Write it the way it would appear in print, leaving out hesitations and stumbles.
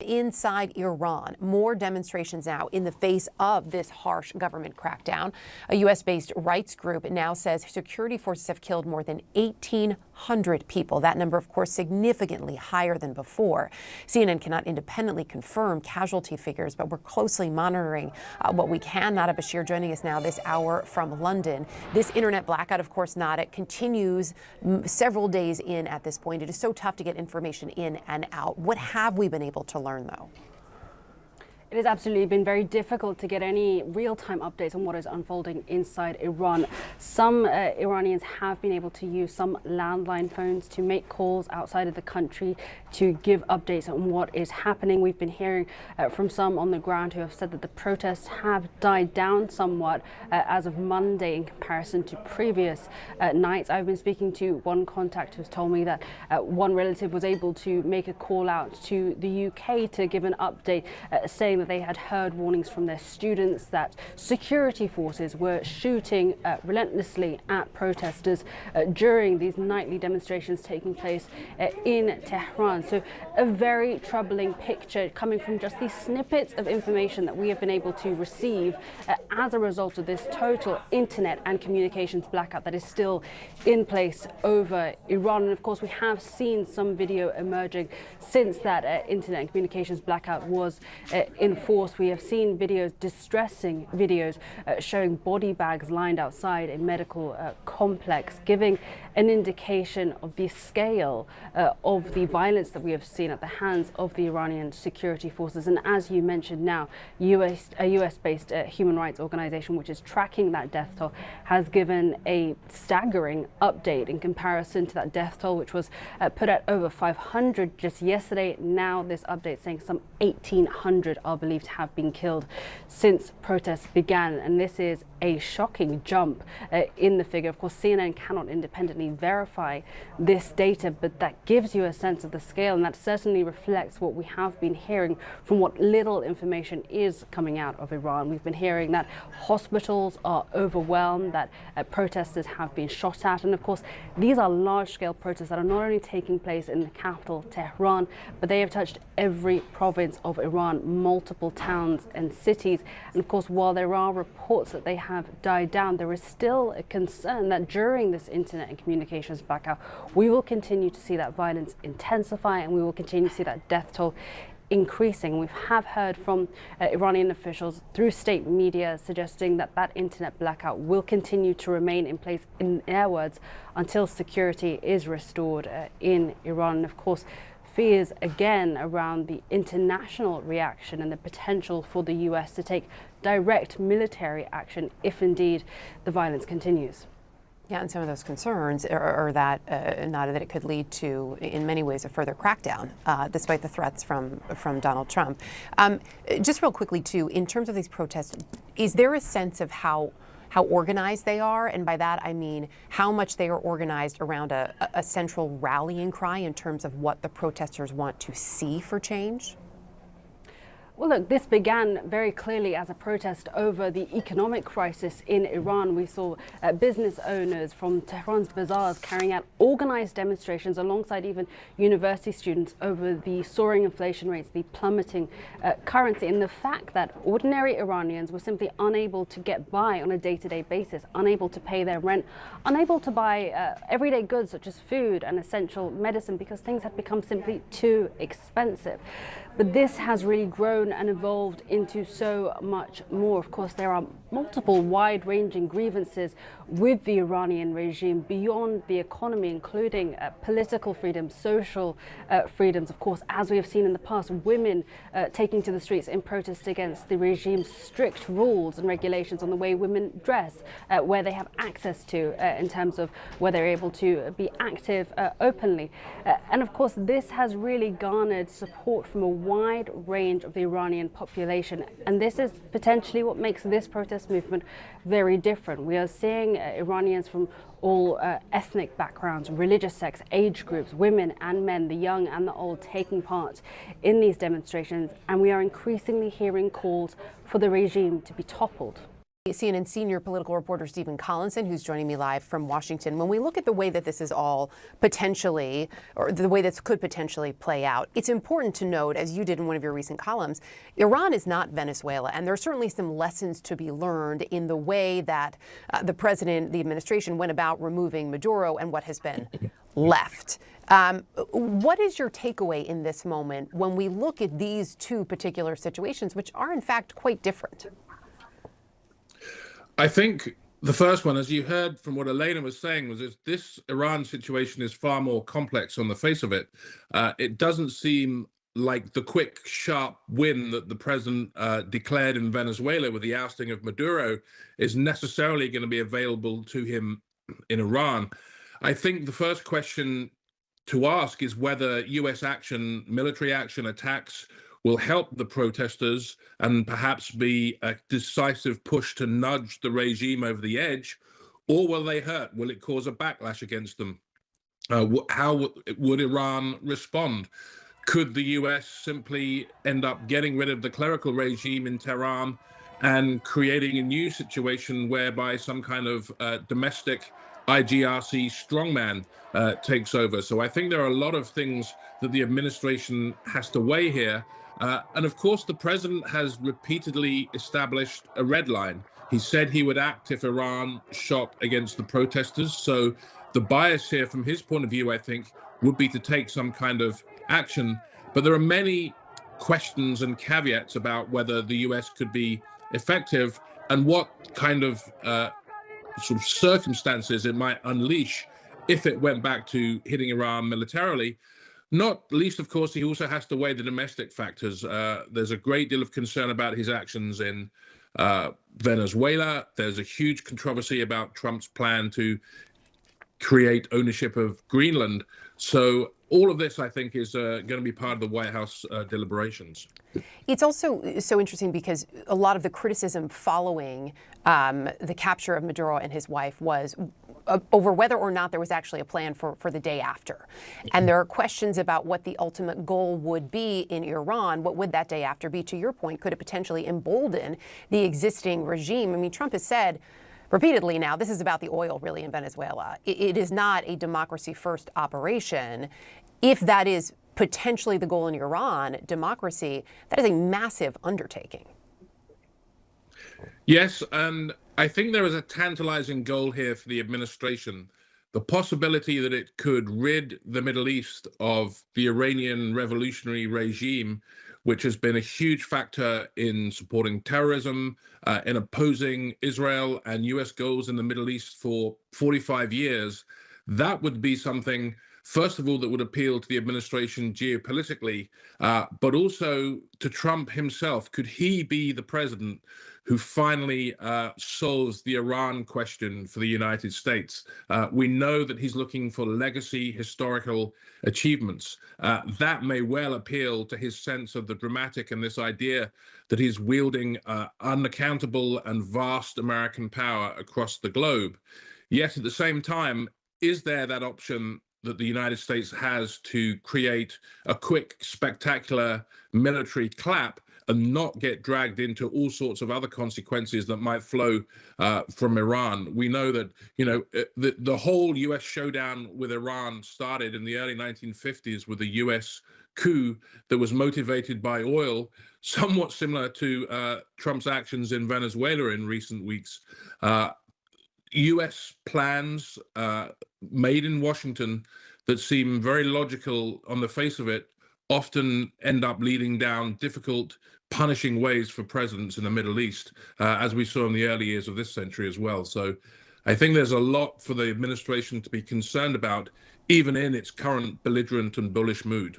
inside Iran, more demonstrations now in the face of this harsh government crackdown. A U.S.-based rights group now says security forces have killed more than 1,800 people. That number, of course, significantly higher than before. CNN cannot independently confirm casualty figures, but we're closely monitoring what we can. Nada Bashir joining us now this hour from London. This internet blackout, of course, Nada, continues several days in at this point. It is so tough to get information in and out. What have we been able to learn, though? It has absolutely been very difficult to get any real-time updates on what is unfolding inside Iran. Some Iranians have been able to use some landline phones to make calls outside of the country to give updates on what is happening. We've been hearing from some on the ground who have said that the protests have died down somewhat as of Monday in comparison to previous nights. I've been speaking to one contact who's told me that one relative was able to make a call out to the UK to give an update saying that they had heard warnings from their students that security forces were shooting relentlessly at protesters during these nightly demonstrations taking place in Tehran. So a very troubling picture coming from just these snippets of information that we have been able to receive as a result of this total internet and communications blackout that is still in place over Iran. And of course, we have seen some video emerging since that internet and communications blackout was in force. We have seen videos, distressing videos, showing body bags lined outside a medical complex, giving an indication of the scale of the violence that we have seen at the hands of the Iranian security forces. And as you mentioned now, a US-based human rights organization which is tracking that death toll has given a staggering update in comparison to that death toll which was put at over 500 just yesterday. Now this update saying some 1,800 are believed to have been killed since protests began, and this is a shocking jump in the figure. Of course, CNN cannot independently verify this data, but that gives you a sense of the scale, and that certainly reflects what we have been hearing from what little information is coming out of Iran. We've been hearing that hospitals are overwhelmed, that protesters have been shot at, and of course these are large-scale protests that are not only taking place in the capital, Tehran, but they have touched every province of Iran, multiple towns and cities. And of course, while there are reports that they have died down, there is still a concern that during this internet and communications blackout, we will continue to see that violence intensify and we will continue to see that death toll increasing. We have heard from Iranian officials through state media suggesting that that internet blackout will continue to remain in place, in their words, until security is restored in Iran. And of course, fears again around the international reaction and the potential for the US to take direct military action if indeed the violence continues. Yeah, and some of those concerns are that, Nada, that it could lead to, in many ways, a further crackdown, despite the threats from Donald Trump. Just real quickly, too, in terms of these protests, is there a sense of how organized they are? And by that, I mean how much they are organized around a central rallying cry in terms of what the protesters want to see for change? Well, look, this began very clearly as a protest over the economic crisis in Iran. We saw business owners from Tehran's bazaars carrying out organized demonstrations alongside even university students over the soaring inflation rates, the plummeting currency, and the fact that ordinary Iranians were simply unable to get by on a day-to-day basis, unable to pay their rent, unable to buy everyday goods such as food and essential medicine because things had become simply too expensive. But this has really grown and evolved into so much more. Of course, there are multiple wide-ranging grievances with the Iranian regime beyond the economy, including political freedoms, social freedoms. Of course, as we have seen in the past, women taking to the streets in protest against the regime's strict rules and regulations on the way women dress, where they have access to in terms of where they're able to be active openly. And of course, this has really garnered support from a wide range of the Iranian population. And this is potentially what makes this protest movement very different. We are seeing Iranians from all ethnic backgrounds, religious sects, age groups, women and men, the young and the old, taking part in these demonstrations. And we are increasingly hearing calls for the regime to be toppled. CNN senior political reporter Stephen Collinson, who's joining me live from Washington. When we look at the way that this is all potentially, or the way this could potentially play out, it's important to note, as you did in one of your recent columns, Iran is not Venezuela. And there are certainly some lessons to be learned in the way that the president, the administration went about removing Maduro and what has been left. What is your takeaway in this moment when we look at these two particular situations, which are in fact quite different? I think the first one, as you heard from what Elena was saying, was this Iran situation is far more complex on the face of it. It doesn't seem like the quick, sharp win that the president declared in Venezuela with the ousting of Maduro is necessarily going to be available to him in Iran. I think the first question to ask is whether U.S. action, military action, attacks will help the protesters and perhaps be a decisive push to nudge the regime over the edge, or will they hurt? Will it cause a backlash against them? How would Iran respond? Could the US simply end up getting rid of the clerical regime in Tehran and creating a new situation whereby some kind of domestic IGRC strongman takes over? So I think there are a lot of things that the administration has to weigh here. And of course, the president has repeatedly established a red line. He said he would act if Iran shot against the protesters. So the bias here from his point of view, I think, would be to take some kind of action. But there are many questions and caveats about whether the US could be effective and what kind of sort of circumstances it might unleash if it went back to hitting Iran militarily. Not least, of course, he also has to weigh the domestic factors. There's a great deal of concern about his actions in Venezuela. There's a huge controversy about Trump's plan to create ownership of Greenland. So all of this, I think, is going to be part of the White House deliberations. It's also so interesting because a lot of the criticism following the capture of Maduro and his wife was over whether or not there was actually a plan for the day after. And there are questions about what the ultimate goal would be in Iran. What would that day after be? To your point, could it potentially embolden the existing regime? I mean, Trump has said repeatedly now, this is about the oil really in Venezuela. It is not a democracy first operation. If that is potentially the goal in Iran, democracy, that is a massive undertaking. Yes, and I think there is a tantalizing goal here for the administration. The possibility that it could rid the Middle East of the Iranian revolutionary regime, which has been a huge factor in supporting terrorism, in opposing Israel and US goals in the Middle East for 45 years. That would be something, first of all, that would appeal to the administration geopolitically, but also to Trump himself. Could he be the president who finally solves the Iran question for the United States? We know that he's looking for legacy historical achievements. That may well appeal to his sense of the dramatic and this idea that he's wielding unaccountable and vast American power across the globe. Yet at the same time, is there that option that the United States has to create a quick, spectacular military clap and not get dragged into all sorts of other consequences that might flow from Iran? We know that, the whole US showdown with Iran started in the early 1950s with a US coup that was motivated by oil, somewhat similar to Trump's actions in Venezuela in recent weeks. US plans made in Washington that seem very logical on the face of it often end up leading down difficult, punishing ways for presidents in the Middle East, as we saw in the early years of this century as well. So I think there's a lot for the administration to be concerned about, even in its current belligerent and bullish mood.